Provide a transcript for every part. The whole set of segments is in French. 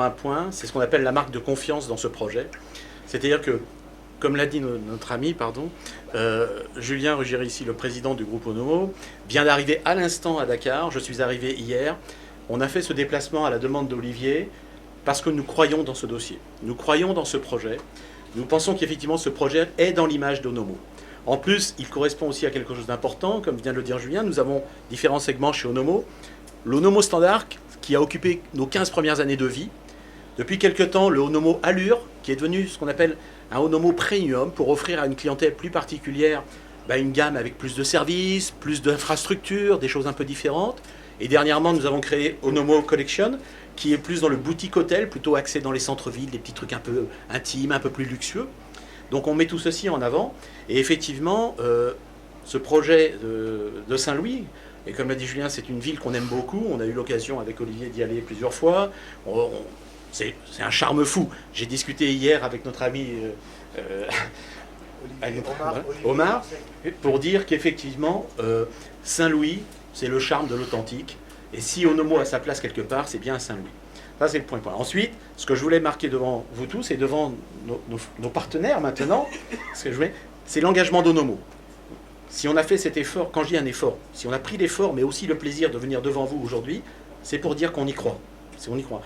un point, c'est ce qu'on appelle la marque de confiance dans ce projet. C'est-à-dire que, comme l'a dit notre ami, Julien Ruggieri, ici, le président du groupe Onomo, vient d'arriver à l'instant à Dakar. Je suis arrivé hier. On a fait ce déplacement à la demande d'Olivier parce que nous croyons dans ce dossier. Nous croyons dans ce projet. Nous pensons qu'effectivement ce projet est dans l'image d'Onomo. En plus, il correspond aussi à quelque chose d'important. Comme vient de le dire Julien, nous avons différents segments chez Onomo. L'Onomo Standard, qui a occupé nos 15 premières années de vie. Depuis quelque temps, le Onomo Allure, qui est devenu ce qu'on appelle un Onomo Premium, pour offrir à une clientèle plus particulière une gamme avec plus de services, plus d'infrastructures, des choses un peu différentes. Et dernièrement, nous avons créé Onomo Collection, qui est plus dans le boutique hôtel, plutôt axé dans les centres-villes, des petits trucs un peu intimes, un peu plus luxueux. Donc on met tout ceci en avant. Et effectivement, ce projet de Saint-Louis, et comme l'a dit Julien, c'est une ville qu'on aime beaucoup. On a eu l'occasion avec Olivier d'y aller plusieurs fois. C'est un charme fou. J'ai discuté hier avec notre ami Omar pour dire qu'effectivement, Saint-Louis, c'est le charme de l'authentique. Et si Onomo a sa place quelque part, c'est bien à Saint-Louis. Ça, c'est le point. Ensuite, ce que je voulais marquer devant vous tous et devant nos partenaires maintenant, c'est l'engagement d'Onomo. Si on a fait cet effort, quand je dis un effort, si on a pris l'effort, mais aussi le plaisir de venir devant vous aujourd'hui, c'est pour dire qu'on y croit. On y croit.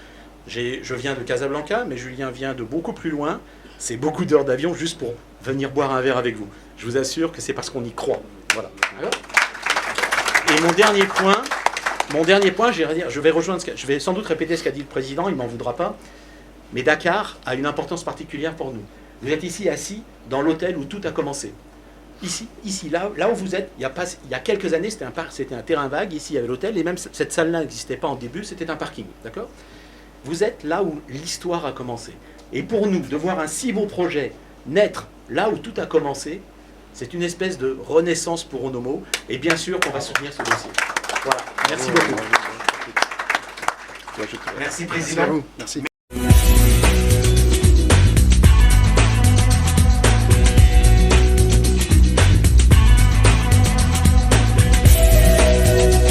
Je viens de Casablanca, mais Julien vient de beaucoup plus loin. C'est beaucoup d'heures d'avion juste pour venir boire un verre avec vous. Je vous assure que c'est parce qu'on y croit. Voilà. Et mon dernier point, je vais sans doute répéter ce qu'a dit le président, il ne m'en voudra pas, mais Dakar a une importance particulière pour nous. Vous êtes ici assis dans l'hôtel où tout a commencé. Ici, là où vous êtes, il y a quelques années, c'était un terrain vague, ici il y avait l'hôtel, et même cette salle-là n'existait pas en début, c'était un parking, d'accord ? Vous êtes là où l'histoire a commencé. Et pour nous, de voir un si beau projet naître là où tout a commencé, c'est une espèce de renaissance pour Onomo, et bien sûr qu'on va soutenir ce dossier. Voilà, merci beaucoup. Merci Président. Merci.